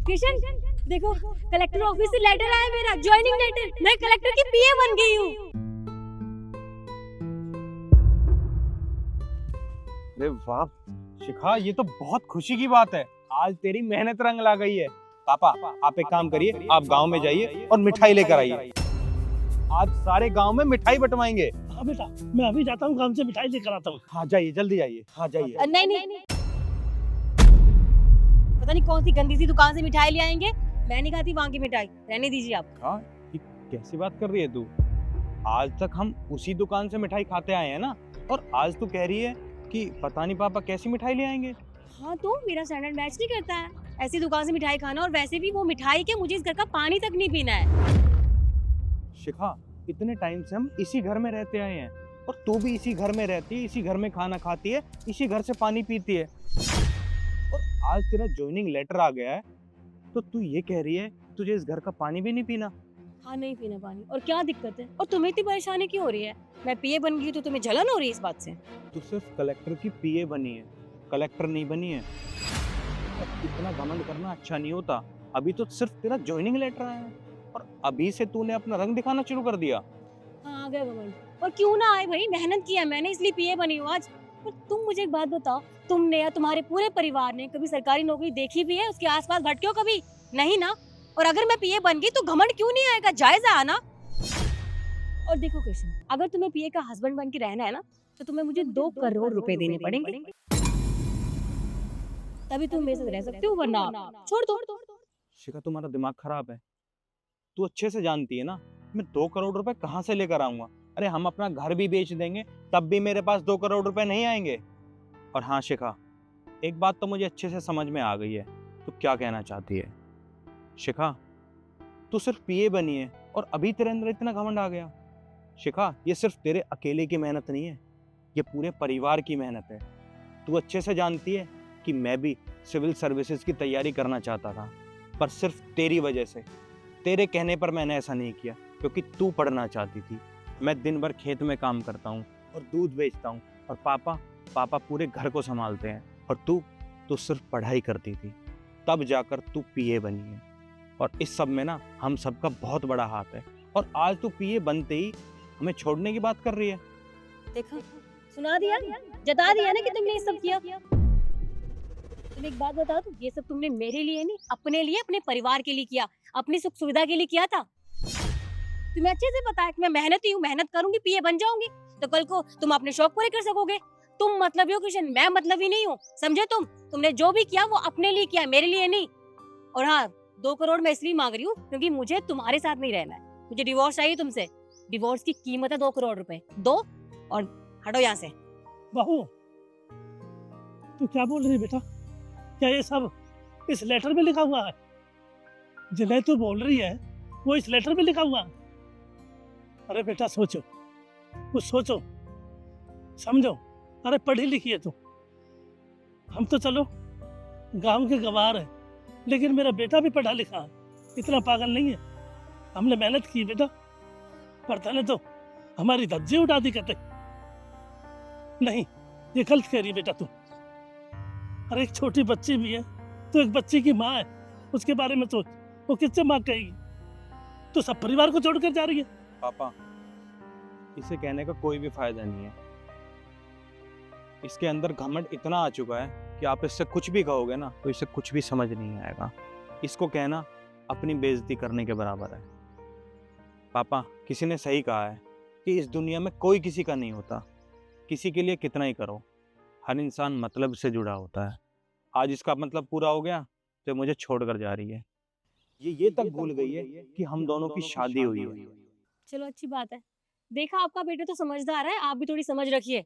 किशन देखो, collector office से letter आया मेरा, ज्वाइनिंग लेटर। मैं कलेक्टर की पीए बन गई हूँ। अरे वाह शिखा, ये तो बहुत खुशी की बात है। आज तेरी मेहनत रंग ला गई है। पापा, आप एक काम करिए, आप गांव में जाइए और मिठाई लेकर आइए। आज सारे गांव में मिठाई बंटवाएंगे। हाँ बेटा, मैं अभी जाता हूँ, गांव से मिठाई लेकर आता हूँ। हाँ जाइए, जल्दी जाइए। हाँ जाइए। नहीं, पता नहीं कौन सी गंदी सी दुकान से मिठाई ले आएंगे। मैं नहीं खाती वहाँ की मिठाई, रहने दीजिए आप। हाँ, ये कैसी बात कर रही है तू? आज तक हम उसी दुकान से मिठाई खाते आए हैं ना, और आज तू कह रही है कि पता नहीं पापा कैसी मिठाई ले आएंगे। हाँ तो मेरा स्टैंडर्ड मैच नहीं करता है ऐसी दुकान से मिठाई खाना, और वैसे भी वो मिठाई के मुझे इस घर का पानी तक नहीं पीना है। शिखा, इतने टाइम से हम इसी घर में रहते आए हैं, और तू भी इसी घर में रहती है, इसी घर में खाना खाती है, इसी घर से पानी पीती है, और आज तेरा ज्वाइनिंग लेटर आ गया है तो तू ये कह रही है तुझे इस घर का पानी भी नहीं पीना। हाँ नहीं पीना पानी, और क्या दिक्कत है? और तुम्हें इतनी परेशानी क्यों हो रही है? मैं पीए बन गई तो तुम्हें जलन हो रही है इस बात से? तू सिर्फ कलेक्टर की पीए बनी है, कलेक्टर नहीं बनी है। और इतना घमंड करना अच्छा नहीं होता। अभी तो सिर्फ तेरा ज्वाइनिंग लेटर आया है और अभी से तूने अपना रंग दिखाना शुरू कर दिया। हाँ आ गए घमंड, और क्यों ना आए भाई, मेहनत की है मैंने इसलिए पीए बनी हूँ आज। पर तुम मुझे एक बात बताओ, तुमने या तुम्हारे पूरे परिवार ने कभी सरकारी नौकरी देखी भी है? उसके आसपास भटके हो कभी? नहीं ना। और अगर मैं पीए बन गई तो घमंड क्यों नहीं आएगा? जायजा आना। और देखो कृष्ण, अगर तुम्हें पीए का हस्बैंड बन के रहना है ना, तो तुम्हें मुझे 2 करोड़ रुपए देने पड़ेंगे, तभी तुम मेरे साथ रह सकते हो, वरना छोड़ दो। शिखा, तुम्हारा दिमाग खराब है। तू अच्छे से जानती है ना मैं 2 करोड़ रुपए कहाँ से लेकर आऊंगा। अरे हम अपना घर भी बेच देंगे तब भी मेरे पास 2 करोड़ रुपए नहीं आएंगे। और हाँ शिखा, एक बात तो मुझे अच्छे से समझ में आ गई है तू क्या कहना चाहती है। शिखा, तू सिर्फ पीए बनी है और अभी तेरे अंदर इतना घमंड आ गया। शिखा, ये सिर्फ तेरे अकेले की मेहनत नहीं है, ये पूरे परिवार की मेहनत है। तू अच्छे से जानती है कि मैं भी सिविल सर्विसेज की तैयारी करना चाहता था, पर सिर्फ तेरी वजह से, तेरे कहने पर मैंने ऐसा नहीं किया, क्योंकि तू पढ़ना चाहती थी। मैं दिन भर खेत में काम करता हूँ और दूध बेचता हूँ, और पापा पूरे घर को संभालते हैं, और तू सिर्फ पढ़ाई करती थी। तब जाकर तू पीए बनी है, और इस सब में ना हम सबका बहुत बड़ा हाथ है। और आज तू पीए बनते ही हमें छोड़ने की बात कर रही है। देखा, सुना दिया, जता दिया ना कि तुमने ये सब किया। तुम एक बात बता दो, ये सब तुमने मेरे लिए नहीं, अपने लिए, अपने परिवार के लिए किया, अपनी सुख सुविधा के लिए किया था। तुम्हें अच्छे से पता है कि मैं मेहनती हूँ, मेहनत करूंगी, पीए बन जाऊंगी तो कल को तुम अपने शौक पूरे कर सकोगे। तुम मतलबी हो कृष्ण, मैं मतलबी नहीं हूँ, समझे? तुमने जो भी किया वो अपने लिए किया, मेरे लिए नहीं। और हाँ, 2 करोड़ मैं इसलिए मांग रही हूँ क्योंकि मुझे तुम्हारे साथ नहीं रहना है, मुझे डिवोर्स चाहिए तुमसे। डिवोर्स की कीमत है 2 करोड़ रुपए। दो और हटो यहाँ से। बहू, तू क्या बोल रही है बेटा? क्या ये सब इस लेटर में लिखा हुआ है? जिन्हें तू बोल रही है वो इस लेटर में लिखा हुआ है? अरे बेटा सोचो, कुछ सोचो, समझो। अरे पढ़ी लिखी है तू। हम तो चलो गांव के गवार हैं, लेकिन मेरा बेटा भी पढ़ा लिखा है, इतना पागल नहीं है। हमने मेहनत की बेटा, पढ़ता ने तो हमारी धज्जी उड़ा दी कहते। नहीं, ये गलत कह रही है बेटा तू। अरे एक छोटी बच्ची भी है, तो एक बच्ची की माँ है, उसके बारे में सोच, वो किससे माँ कहेगी? तो सब परिवार को छोड़कर जा रही है। पापा, इसे कहने का कोई भी फायदा नहीं है। इसके अंदर घमंड इतना आ चुका है कि आप इससे कुछ भी कहोगे ना तो इसे कुछ भी समझ नहीं आएगा। इसको कहना अपनी बेइज्जती करने के बराबर है। पापा, किसी ने सही कहा है कि इस दुनिया में कोई किसी का नहीं होता। किसी के लिए कितना ही करो, हर इंसान मतलब से जुड़ा होता है। आज इसका मतलब पूरा हो गया तो मुझे छोड़कर जा रही है। ये तक भूल गई है कि हम दोनों की शादी हुई है। चलो अच्छी बात है, देखा आपका बेटा तो समझदार है, आप भी थोड़ी समझ रखिए।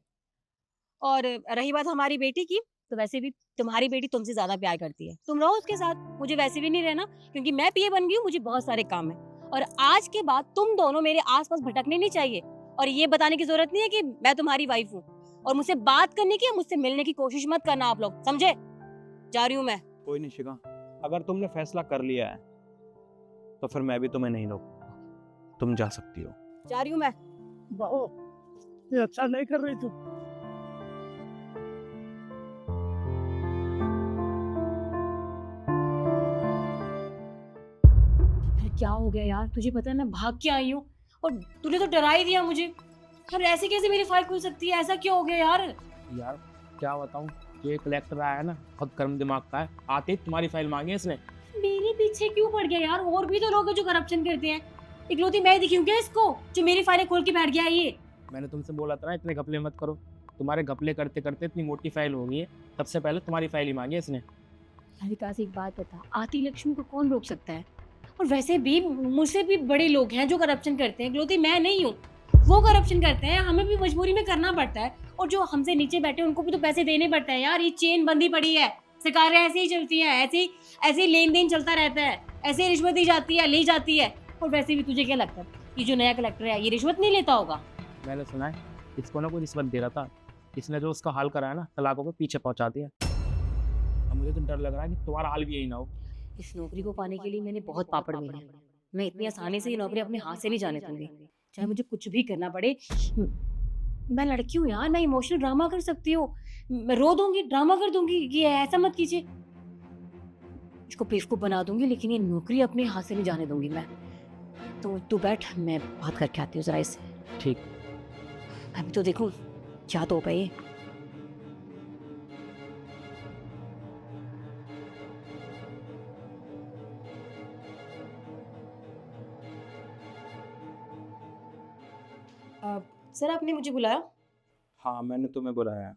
और रही बात हमारी बेटी की, तो वैसे भी तुम्हारी बेटी तुमसे ज्यादा प्यार करती है, तुम रहो उसके साथ, मुझे वैसे भी नहीं रहना, क्योंकि मैं पीए बन गई हूँ, मुझे बहुत सारे काम है। और आज के बाद तुम दोनों मेरे आसपास भटकने नहीं चाहिए, और ये बताने की जरूरत नहीं है कि मैं तुम्हारी वाइफ हूँ। और मुझसे बात करने की या मुझसे मिलने की कोशिश मत करना आप लोग, समझे? जा रही हूँ मैं। कोई नहीं शिखा, अगर तुमने फैसला कर लिया है तो फिर मैं भी तुम्हें नहीं रोकूंगा, तुम जा सकती हो। जा रही हूँ मैं। बहू, ये अच्छा नहीं कर रही तू। क्या हो गया यार, तुझे पता है मैं भाग के आई हूँ और तूने तो डरा ही दिया मुझे। यार ऐसे कैसे मेरी फाइल खुल सकती है, ऐसा क्यों हो गया यार? यार क्या बताऊं, ये कलेक्टर आया है ना, बहुत गर्म दिमाग का है। आते ही तुम्हारी फाइल मांगी है इसने। मेरे पीछे क्यों पड़ गया यार? और भी तो लोग हैं जो करप्शन करते हैं, इकलौती मैं दिखी हूँ क्या इसको जो मेरी फाइलें खोल के बैठ गया है ये? मैंने तुमसे बोला था ना इतने घपले मत करो। तुम्हारे घपले करते करते इतनी मोटी फाइल हो गई है, सबसे पहले तुम्हारी फाइल ही मांगी है इसने। यार विकास एक बात बता, आती लक्ष्मी को कौन रोक सकता है? और वैसे भी मुझसे भी बड़े लोग हैं जो करप्शन करते हैं, इकलौती मैं नहीं हूँ। वो करप्शन करते हैं, हमें भी मजबूरी में करना पड़ता है। और जो हमसे नीचे बैठे हैं उनको भी तो पैसे देने पड़ते हैं यार। ये चेन बंदी पड़ी है, सरकारें ऐसे ही चलती हैं, ऐसे ही लेन देन चलता रहता है, ऐसे ही रिश्वत दी जाती है, ली जाती है। और वैसे भी तुझे क्या लगता है ये जो नया कलेक्टर है ये रिश्वत नहीं लेता होगा? मैंने सुना है इसको ना कोई रिश्वत दे रहा था, इसने जो उसका हाल कराया ना, तलाकों के पीछे पहुंचा दिया। अब मुझे तो डर लग रहा है कि तुम्हारा हाल भी यही ना हो। इस नौकरी को पाने के लिए मैंने बहुत पापड़ बेले हैं। मैं इतनी आसानी से ये नौकरी अपने हाथ से नहीं जाने दूंगी, चाहे मुझे कुछ भी करना पड़े। मैं लड़की हूँ यार, मैं इमोशनल ड्रामा कर सकती हूँ, मैं रो दूंगी, ड्रामा कर दूंगी। ये ऐसा मत कीजिए, इसको बेवकूफ बना दूंगी, लेकिन ये नौकरी अपने हाथ से नहीं जाने दूंगी मैं। तो तू बैठ, मैं बात करके आती हूँ जरा इससे। ठीक। अभी तो देखूं क्या तो पे। सर आपने मुझे बुलाया? हाँ, मैंने तुम्हें बुलाया।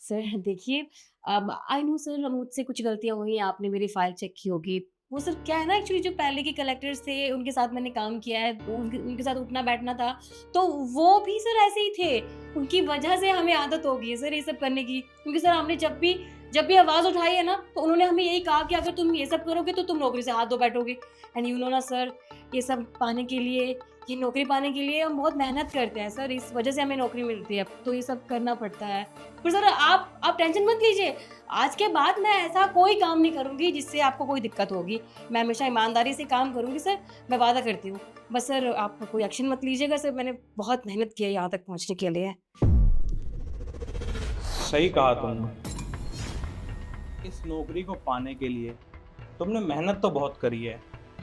सर देखिए, अब आई नो सर मुझसे कुछ गलतियां हुई, आपने मेरी फाइल चेक की होगी। वो सर क्या है ना, एक्चुअली जो पहले के कलेक्टर्स थे उनके साथ मैंने काम किया है, तो उनके साथ उठना बैठना था, तो वो भी सर ऐसे ही थे। उनकी वजह से हमें आदत हो गई है सर ये सब करने की। क्योंकि सर हमने जब भी आवाज उठाई है ना, तो उन्होंने हमें यही कहा कि अगर तुम ये सब करोगे तो तुम नौकरी से हाथ धो बैठोगे। एंड यू नो ना सर, ये सब पाने के लिए, ये नौकरी पाने के लिए हम बहुत मेहनत करते हैं सर, इस वजह से हमें नौकरी मिलती है, तो ये सब करना पड़ता है। पर सर आप टेंशन मत लीजिए, आज के बाद मैं ऐसा कोई काम नहीं करूंगी जिससे आपको कोई दिक्कत होगी। मैं हमेशा ईमानदारी से काम करूंगी सर, मैं वादा करती हूँ। बस सर आप कोई एक्शन मत लीजिएगा सर, मैंने बहुत मेहनत की है यहाँ तक पहुँचने के लिए। सही कहा तुमने। इस नौकरी को पाने के लिए तुमने मेहनत तो बहुत करी है,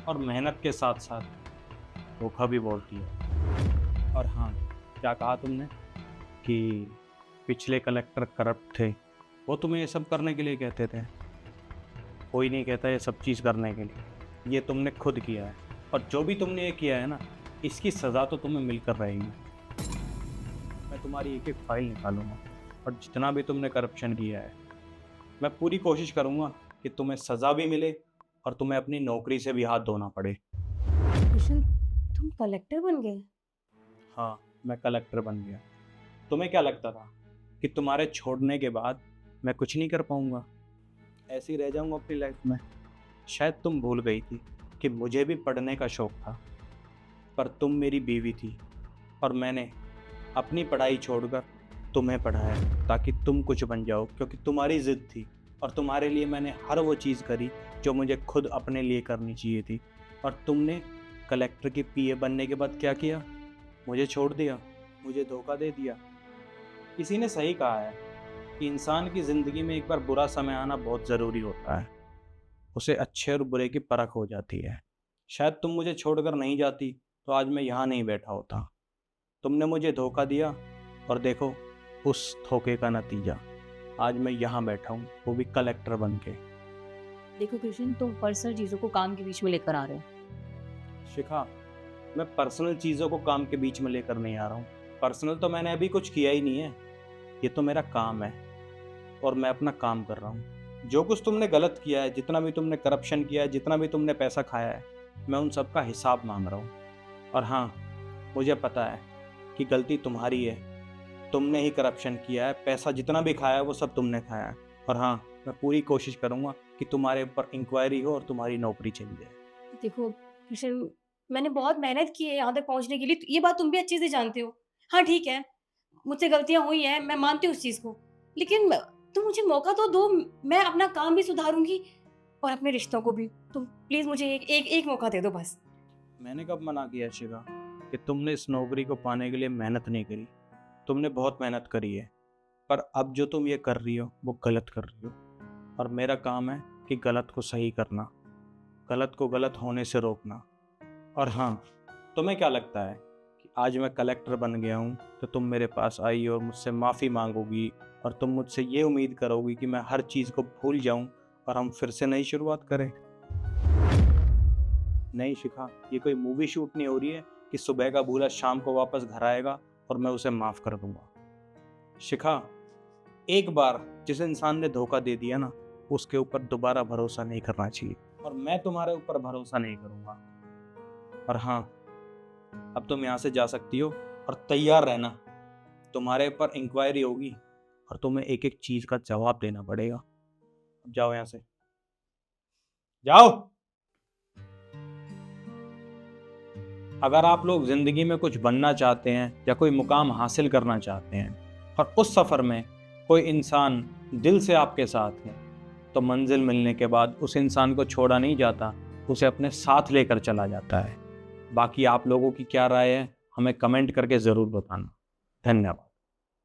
और मेहनत के साथ साथ धोखा भी बहुत दिया। और हाँ, क्या कहा तुमने कि पिछले कलेक्टर करप्ट थे, वो तुम्हें ये सब करने के लिए कहते थे? कोई नहीं कहता ये सब चीज़ करने के लिए, ये तुमने खुद किया है। और जो भी तुमने ये किया है ना, इसकी सज़ा तो तुम्हें मिलकर रहेगी। मैं तुम्हारी एक एक फाइल निकालूंगा, और जितना भी तुमने करप्शन किया है, मैं पूरी कोशिश करूंगा कि तुम्हें सज़ा भी मिले और तुम्हें अपनी नौकरी से भी हाथ धोना पड़े। कृष्ण, तुम कलेक्टर बन गए? हाँ, मैं कलेक्टर बन गया। तुम्हें क्या लगता था कि तुम्हारे छोड़ने के बाद मैं कुछ नहीं कर पाऊंगा, ऐसे ही रह जाऊंगा अपनी लाइफ में? शायद तुम भूल गई थी कि मुझे भी पढ़ने का शौक़ था, पर तुम मेरी बीवी थी, और मैंने अपनी पढ़ाई छोड़कर तुम्हें पढ़ाया ताकि तुम कुछ बन जाओ, क्योंकि तुम्हारी ज़िद थी। और तुम्हारे लिए मैंने हर वो चीज़ करी जो मुझे खुद अपने लिए करनी चाहिए थी। और तुमने कलेक्टर के पीए बनने के बाद क्या किया? मुझे छोड़ दिया, मुझे धोखा दे दिया। किसी ने सही कहा है कि इंसान की ज़िंदगी में एक बार बुरा समय आना बहुत ज़रूरी होता है, उसे अच्छे और बुरे की परख हो जाती है। शायद तुम मुझे छोड़कर नहीं जाती तो आज मैं यहाँ नहीं बैठा होता। तुमने मुझे धोखा दिया, और देखो उस धोखे का नतीजा, आज मैं यहाँ बैठा हूँ, वो भी कलेक्टर बन के। देखो कृष्ण, तुम पर्सनल चीजों को काम के बीच में लेकर आ रहे हो। शिखा, मैं पर्सनल चीज़ों को काम के बीच में लेकर नहीं आ रहा हूँ। पर्सनल तो मैंने अभी कुछ किया ही नहीं है, ये तो मेरा काम है और मैं अपना काम कर रहा हूँ। जो कुछ तुमने गलत किया है, जितना भी तुमने करप्शन किया है, जितना भी तुमने पैसा खाया है, मैं उन सब का हिसाब मांग रहा हूँ। और हाँ, मुझे पता है कि गलती तुम्हारी है, तुमने ही करप्शन किया है, पैसा जितना भी खाया है वो सब तुमने खाया है। और हाँ, मैं पूरी कोशिश करूँगा कि तुम्हारे ऊपर इंक्वायरी हो और तुम्हारी नौकरी चली जाए। देखो कृष्ण, मैंने बहुत मेहनत की है यहाँ तक पहुँचने के लिए, ये बात तुम भी अच्छे से जानते हो। हाँ ठीक है, मुझसे गलतियाँ हुई हैं, मैं मानती हूँ उस चीज़ को, लेकिन तुम मुझे मौका तो दो, मैं अपना काम भी सुधारूंगी और अपने रिश्तों को भी। तुम प्लीज़ मुझे एक मौका दे दो बस। मैंने कब मना किया शिखा कि तुमने इस नौकरी को पाने के लिए मेहनत नहीं करी? तुमने बहुत मेहनत करी है, पर अब जो तुम ये कर रही हो वो गलत कर रही हो। और मेरा काम है कि गलत को सही करना, गलत को गलत होने से रोकना। और हाँ, तुम्हें क्या लगता है कि आज मैं कलेक्टर बन गया हूँ तो तुम मेरे पास आई और मुझसे माफ़ी मांगोगी और तुम मुझसे ये उम्मीद करोगी कि मैं हर चीज़ को भूल जाऊँ और हम फिर से नई शुरुआत करें? नहीं शिखा, ये कोई मूवी शूट नहीं हो रही है कि सुबह का भूला शाम को वापस घर आएगा और मैं उसे माफ़ कर दूंगा। शिखा, एक बार जिस इंसान ने धोखा दे दिया ना, उसके ऊपर दोबारा भरोसा नहीं करना चाहिए और मैं तुम्हारे ऊपर भरोसा नहीं करूंगा। और हाँ, अब तुम यहाँ से जा सकती हो और तैयार रहना, तुम्हारे ऊपर इंक्वायरी होगी और तुम्हें एक एक चीज का जवाब देना पड़ेगा। अब जाओ यहाँ से, जाओ। अगर आप लोग जिंदगी में कुछ बनना चाहते हैं या कोई मुकाम हासिल करना चाहते हैं और उस सफर में कोई इंसान दिल से आपके साथ है, तो मंजिल मिलने के बाद उस इंसान को छोड़ा नहीं जाता, उसे अपने साथ लेकर चला जाता है। बाकी आप लोगों की क्या राय है, हमें कमेंट करके ज़रूर बताना। धन्यवाद।